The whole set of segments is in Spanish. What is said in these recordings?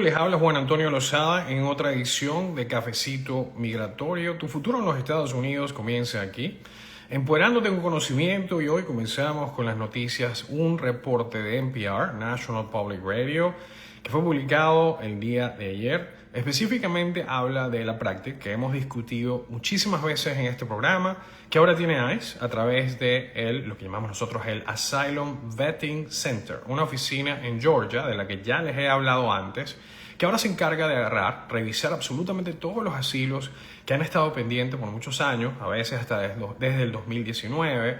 les habla Juan Antonio Lozada en otra edición de Cafecito Migratorio. Tu futuro en los Estados Unidos comienza aquí, empoderándote con conocimiento, y hoy comenzamos con las noticias, un reporte de NPR, National Public Radio, que fue publicado el día de ayer. Específicamente habla de la práctica que hemos discutido muchísimas veces en este programa, que ahora tiene ICE a través de lo que llamamos nosotros el Asylum Vetting Center, una oficina en Georgia de la que ya les he hablado antes, que ahora se encarga de revisar absolutamente todos los asilos que han estado pendientes por muchos años, a veces hasta desde el 2019,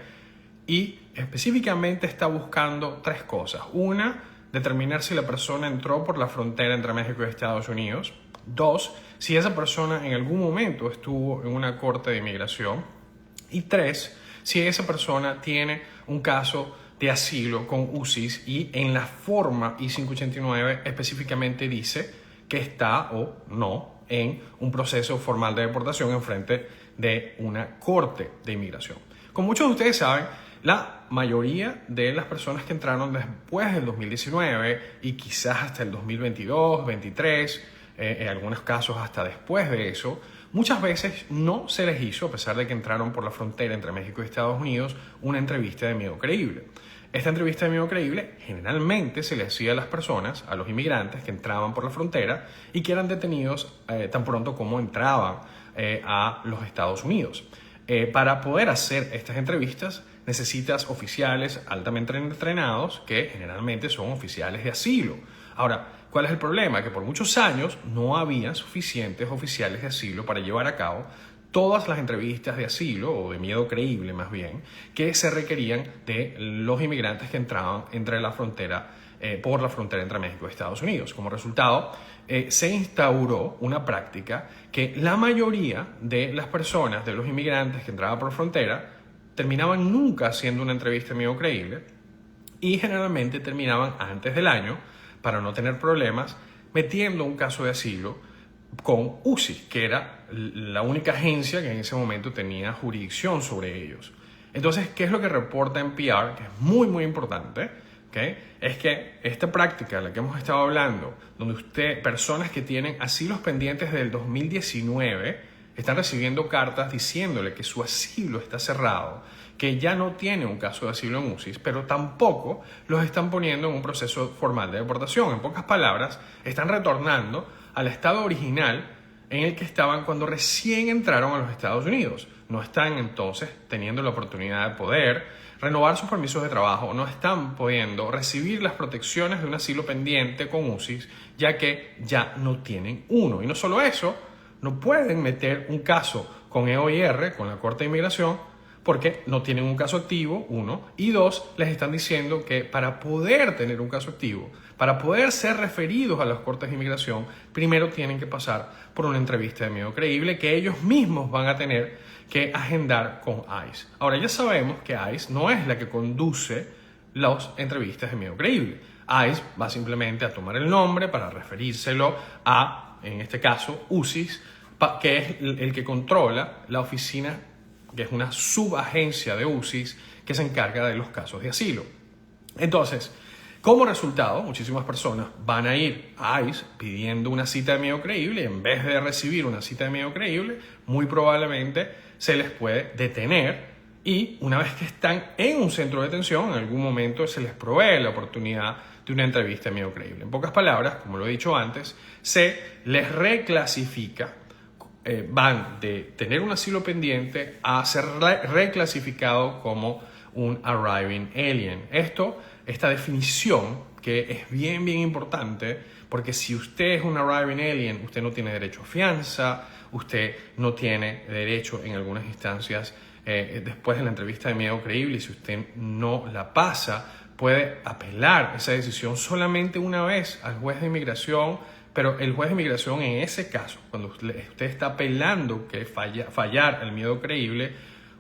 y específicamente está buscando tres cosas. Una, determinar si la persona entró por la frontera entre México y Estados Unidos. Dos, si esa persona en algún momento estuvo en una corte de inmigración. Y tres, si esa persona tiene un caso de asilo con UCIS y en la forma I-589 específicamente dice que está o no en un proceso formal de deportación en frente de una corte de inmigración. Como muchos de ustedes saben, la mayoría de las personas que entraron después del 2019 y quizás hasta el 2022, 2023, en algunos casos hasta después de eso, muchas veces no se les hizo, a pesar de que entraron por la frontera entre México y Estados Unidos, una entrevista de miedo creíble. Esta entrevista de miedo creíble generalmente se le hacía a las personas, a los inmigrantes que entraban por la frontera y que eran detenidos tan pronto como entraban a los Estados Unidos. Para poder hacer estas entrevistas necesitas oficiales altamente entrenados que generalmente son oficiales de asilo. Ahora, ¿cuál es el problema? Que por muchos años no había suficientes oficiales de asilo para llevar a cabo todas las entrevistas de asilo, o de miedo creíble más bien, que se requerían de los inmigrantes que entraban por la frontera entre México y Estados Unidos. Como resultado, se instauró una práctica que la mayoría de las personas, de los inmigrantes que entraban por frontera, terminaban nunca haciendo una entrevista de miedo creíble y generalmente terminaban antes del año, para no tener problemas, metiendo un caso de asilo con UCIS, que era la única agencia que en ese momento tenía jurisdicción sobre ellos. Entonces, ¿qué es lo que reporta NPR? Que es muy, muy importante, ¿okay? Es que esta práctica de la que hemos estado hablando, donde personas que tienen asilos pendientes desde el 2019, están recibiendo cartas diciéndole que su asilo está cerrado, que ya no tiene un caso de asilo en UCIS, pero tampoco los están poniendo en un proceso formal de deportación. En pocas palabras, están retornando al estado original en el que estaban cuando recién entraron a los Estados Unidos. No están entonces teniendo la oportunidad de poder renovar sus permisos de trabajo, no están pudiendo recibir las protecciones de un asilo pendiente con UCIS, ya que ya no tienen uno. Y no solo eso, no pueden meter un caso con EOIR, con la Corte de Inmigración, porque no tienen un caso activo, uno, y dos, les están diciendo que para poder tener un caso activo, para poder ser referidos a las cortes de inmigración, primero tienen que pasar por una entrevista de miedo creíble que ellos mismos van a tener que agendar con ICE. Ahora, ya sabemos que ICE no es la que conduce las entrevistas de miedo creíble. ICE va simplemente a tomar el nombre para referírselo a, en este caso, UCIS, que es el que controla la oficina, que es una subagencia de UCIS que se encarga de los casos de asilo. Entonces, como resultado, muchísimas personas van a ir a ICE pidiendo una cita de miedo creíble y en vez de recibir una cita de miedo creíble, muy probablemente se les puede detener y una vez que están en un centro de detención, en algún momento se les provee la oportunidad de una entrevista de miedo creíble. En pocas palabras, como lo he dicho antes, se les reclasifica. Van de tener un asilo pendiente a ser reclasificado como un arriving alien. Esta definición que es bien, bien importante, porque si usted es un arriving alien, usted no tiene derecho a fianza, usted no tiene derecho en algunas instancias, después de la entrevista de miedo creíble, y si usted no la pasa, puede apelar esa decisión solamente una vez al juez de inmigración. Pero el juez de inmigración, en ese caso, cuando usted está apelando que fallar el miedo creíble,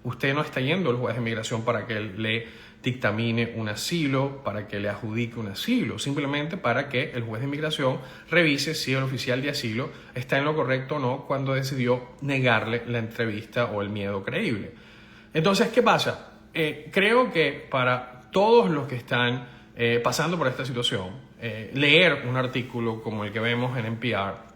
usted no está yendo al juez de inmigración para que le dictamine un asilo, para que le adjudique un asilo, simplemente para que el juez de inmigración revise si el oficial de asilo está en lo correcto o no cuando decidió negarle la entrevista o el miedo creíble. Entonces, ¿qué pasa? Creo que para todos los que están pasando por esta situación, leer un artículo como el que vemos en NPR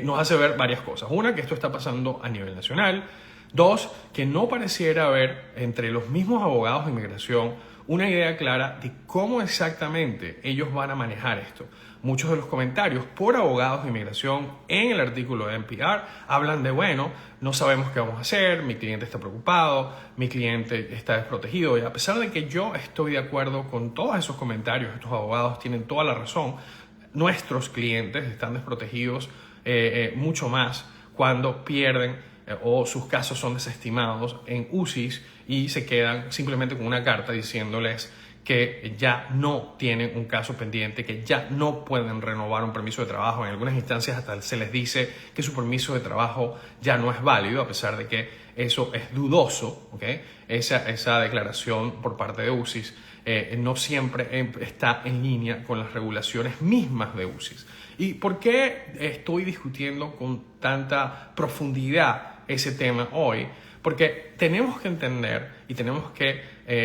nos hace ver varias cosas. Una, que esto está pasando a nivel nacional. Dos, que no pareciera haber entre los mismos abogados de inmigración una idea clara de cómo exactamente ellos van a manejar esto. Muchos de los comentarios por abogados de inmigración en el artículo de NPR hablan de, bueno, no sabemos qué vamos a hacer, mi cliente está preocupado, mi cliente está desprotegido. Y a pesar de que yo estoy de acuerdo con todos esos comentarios, estos abogados tienen toda la razón, nuestros clientes están desprotegidos mucho más cuando pierden o sus casos son desestimados en UCIS y se quedan simplemente con una carta diciéndoles que ya no tienen un caso pendiente, que ya no pueden renovar un permiso de trabajo. En algunas instancias hasta se les dice que su permiso de trabajo ya no es válido, a pesar de que eso es dudoso, ¿okay? Esa declaración por parte de UCIS no siempre está en línea con las regulaciones mismas de UCIS. ¿Y por qué estoy discutiendo con tanta profundidad ese tema hoy? Porque tenemos que entender y tenemos que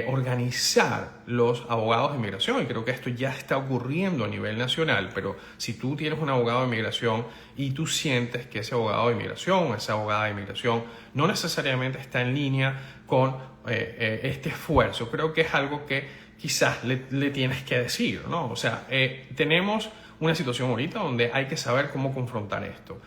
organizar los abogados de inmigración, y creo que esto ya está ocurriendo a nivel nacional, pero si tú tienes un abogado de inmigración y tú sientes que ese abogado de inmigración o esa abogada de inmigración no necesariamente está en línea con este esfuerzo, creo que es algo que quizás le tienes que decir, ¿no? O sea, tenemos una situación ahorita donde hay que saber cómo confrontar esto.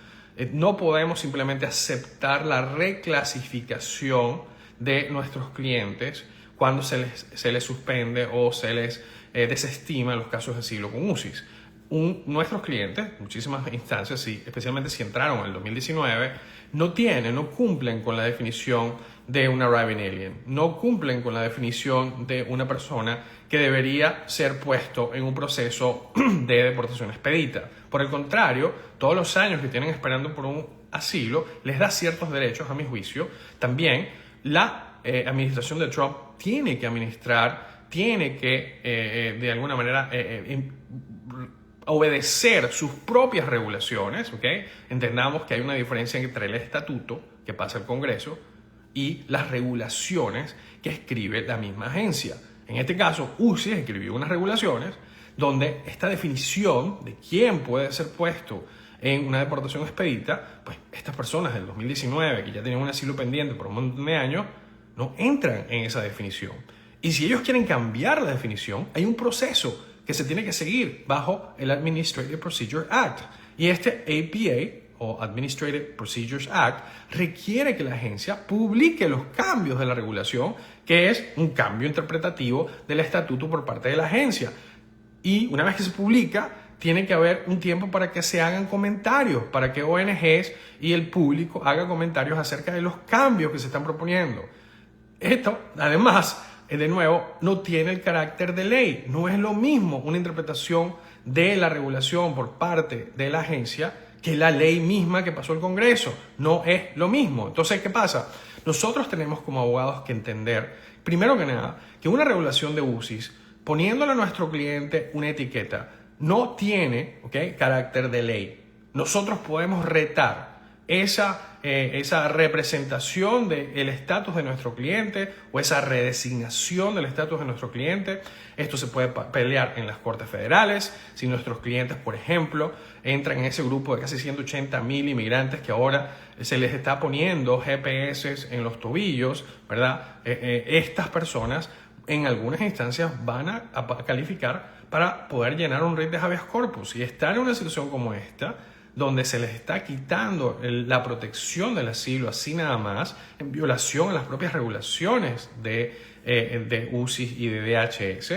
No podemos simplemente aceptar la reclasificación de nuestros clientes cuando se les suspende o se les desestima los casos de asilo con UCIS. Nuestros clientes, muchísimas instancias, especialmente si entraron en el 2019, no cumplen con la definición de un arriving alien, no cumplen con la definición de una persona que debería ser puesto en un proceso de deportación expedita. Por el contrario, todos los años que tienen esperando por un asilo les da ciertos derechos, a mi juicio. También la administración de Trump tiene que administrar, tiene que de alguna manera obedecer sus propias regulaciones, ¿okay? Entendamos que hay una diferencia entre el estatuto que pasa al Congreso y las regulaciones que escribe la misma agencia. En este caso, UCIS escribió unas regulaciones donde esta definición de quién puede ser puesto en una deportación expedita, pues estas personas del 2019 que ya tenían un asilo pendiente por un montón de años, no entran en esa definición. Y si ellos quieren cambiar la definición, hay un proceso que se tiene que seguir bajo el Administrative Procedure Act. Y este APA, o Administrative Procedures Act, requiere que la agencia publique los cambios de la regulación, que es un cambio interpretativo del estatuto por parte de la agencia. Y una vez que se publica, tiene que haber un tiempo para que se hagan comentarios, para que ONGs y el público hagan comentarios acerca de los cambios que se están proponiendo. Esto, además, de nuevo, no tiene el carácter de ley. No es lo mismo una interpretación de la regulación por parte de la agencia que la ley misma que pasó el Congreso. No es lo mismo. Entonces, ¿qué pasa? Nosotros tenemos como abogados que entender, primero que nada, que una regulación de UCIS, poniéndole a nuestro cliente una etiqueta, no tiene carácter de ley. Nosotros podemos retar esa representación del estatus de nuestro cliente o esa redesignación del estatus de nuestro cliente. Esto se puede pelear en las cortes federales. Si nuestros clientes, por ejemplo, entran en ese grupo de casi 180,000 inmigrantes que ahora se les está poniendo GPS en los tobillos, ¿verdad? Estas personas en algunas instancias van a calificar para poder llenar un writ de habeas corpus, y estar en una situación como esta, donde se les está quitando la protección del asilo así nada más, en violación a las propias regulaciones de UCIS y de DHS,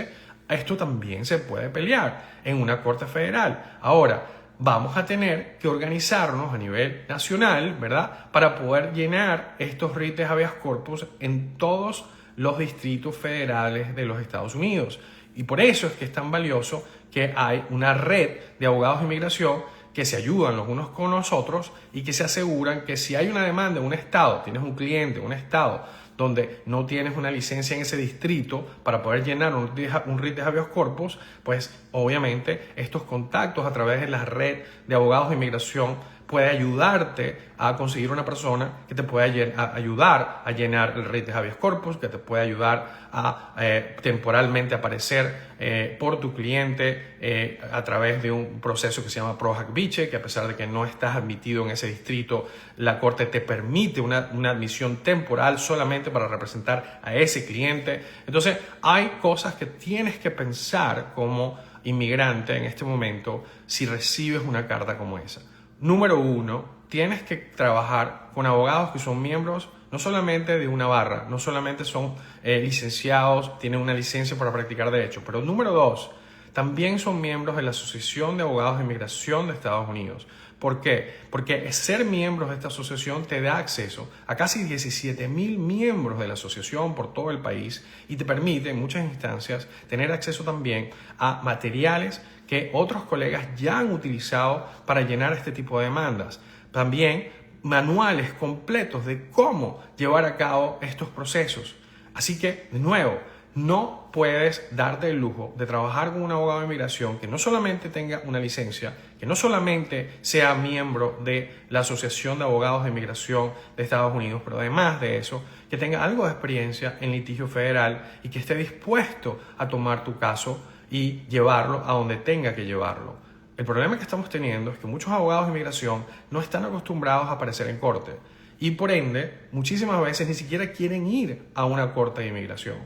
esto también se puede pelear en una corte federal. Ahora, vamos a tener que organizarnos a nivel nacional, ¿verdad?, para poder llenar estos writs de habeas corpus en todos los distritos federales de los Estados Unidos. Y por eso es que es tan valioso que hay una red de abogados de inmigración que se ayudan los unos con los otros y que se aseguran que si hay una demanda en un estado, tienes un cliente en un estado donde no tienes una licencia en ese distrito para poder llenar un writ de habeas corpus, pues obviamente estos contactos a través de la red de abogados de inmigración puede ayudarte a conseguir una persona que te pueda ayudar a llenar el writ de habeas corpus, que te puede ayudar a temporalmente aparecer por tu cliente a través de un proceso que se llama Pro Hac Vice, que a pesar de que no estás admitido en ese distrito, la corte te permite una admisión temporal solamente para representar a ese cliente. Entonces hay cosas que tienes que pensar como inmigrante en este momento si recibes una carta como esa. Número 1, tienes que trabajar con abogados que son miembros no solamente de una barra, no solamente son licenciados, tienen una licencia para practicar derecho, pero número 2, también son miembros de la Asociación de Abogados de Inmigración de Estados Unidos. ¿Por qué? Porque ser miembros de esta asociación te da acceso a casi 17,000 miembros de la asociación por todo el país y te permite en muchas instancias tener acceso también a materiales que otros colegas ya han utilizado para llenar este tipo de demandas. También manuales completos de cómo llevar a cabo estos procesos. Así que, de nuevo, no puedes darte el lujo de trabajar con un abogado de inmigración que no solamente tenga una licencia, que no solamente sea miembro de la Asociación de Abogados de Inmigración de Estados Unidos, pero además de eso, que tenga algo de experiencia en litigio federal y que esté dispuesto a tomar tu caso y llevarlo a donde tenga que llevarlo. El problema que estamos teniendo es que muchos abogados de inmigración no están acostumbrados a aparecer en corte y por ende muchísimas veces ni siquiera quieren ir a una corte de inmigración.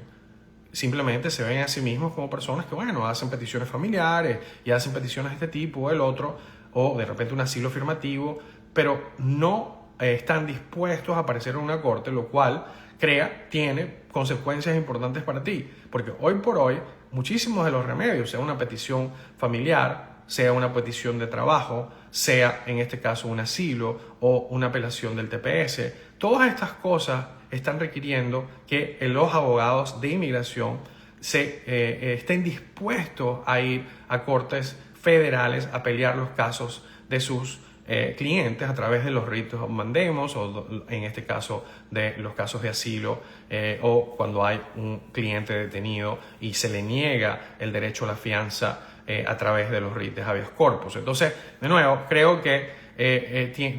Simplemente se ven a sí mismos como personas que, bueno, hacen peticiones familiares y hacen peticiones de este tipo o el otro, o de repente un asilo afirmativo, pero no están dispuestos a aparecer en una corte, lo cual tiene consecuencias importantes para ti, porque hoy por hoy muchísimos de los remedios, sea una petición familiar, sea una petición de trabajo, sea en este caso un asilo o una apelación del TPS, todas estas cosas están requiriendo que los abogados de inmigración estén dispuestos a ir a cortes federales a pelear los casos de sus clientes a través de los ritos mandemos o en este caso de los casos de asilo o cuando hay un cliente detenido y se le niega el derecho a la fianza a través de los ritos de habeas corpus. Entonces, de nuevo, creo que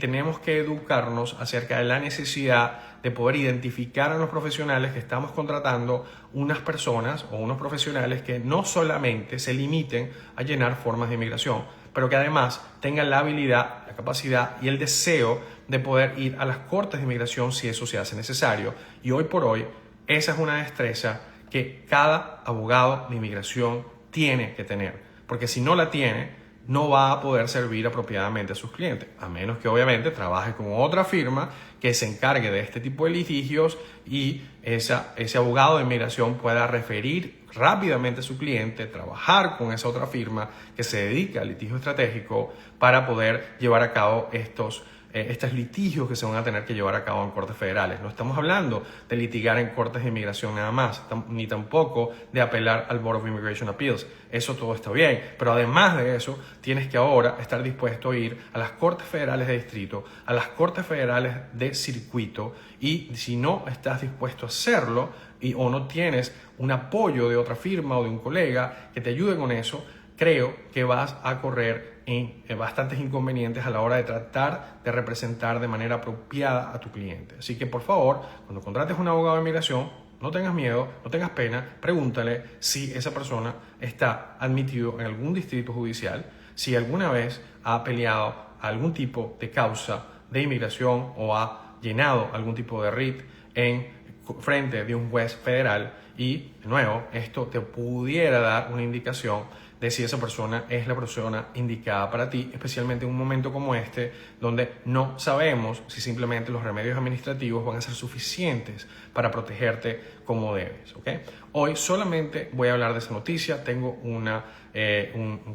tenemos que educarnos acerca de la necesidad de poder identificar a los profesionales que estamos contratando, unas personas o unos profesionales que no solamente se limiten a llenar formas de inmigración, pero que además tengan la habilidad, la capacidad y el deseo de poder ir a las cortes de inmigración si eso se hace necesario. Y hoy por hoy, esa es una destreza que cada abogado de inmigración tiene que tener, porque si no la tiene, no va a poder servir apropiadamente a sus clientes, a menos que obviamente trabaje con otra firma que se encargue de este tipo de litigios y ese abogado de inmigración pueda referir rápidamente a su cliente, trabajar con esa otra firma que se dedica al litigio estratégico para poder llevar a cabo estos litigios que se van a tener que llevar a cabo en cortes federales. No estamos hablando de litigar en cortes de inmigración nada más, ni tampoco de apelar al Board of Immigration Appeals. Eso todo está bien, pero además de eso, tienes que ahora estar dispuesto a ir a las cortes federales de distrito, a las cortes federales de circuito, y si no estás dispuesto a hacerlo o no tienes un apoyo de otra firma o de un colega que te ayude con eso, creo que vas a correr en bastantes inconvenientes a la hora de tratar de representar de manera apropiada a tu cliente. Así que por favor, cuando contrates un abogado de inmigración, no tengas miedo, no tengas pena, pregúntale si esa persona está admitido en algún distrito judicial, si alguna vez ha peleado algún tipo de causa de inmigración o ha llenado algún tipo de writ en frente de un juez federal y, de nuevo, esto te pudiera dar una indicación de si esa persona es la persona indicada para ti, especialmente en un momento como este, donde no sabemos si simplemente los remedios administrativos van a ser suficientes para protegerte como debes, ¿ok? Hoy solamente voy a hablar de esa noticia, tengo un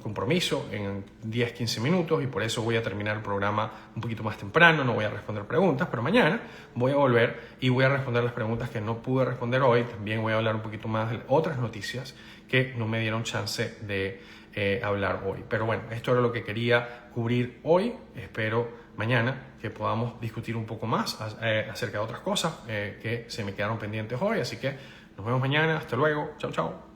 compromiso en 10-15 minutos y por eso voy a terminar el programa un poquito más temprano, no voy a responder preguntas, pero mañana voy a volver y voy a responder las preguntas que no pude responder hoy. También voy a hablar un poquito más de otras noticias que no me dieron chance de hablar hoy. Pero bueno, esto era lo que quería cubrir hoy. Espero mañana que podamos discutir un poco más acerca de otras cosas que se me quedaron pendientes hoy. Así que nos vemos mañana. Hasta luego. Chao, chao.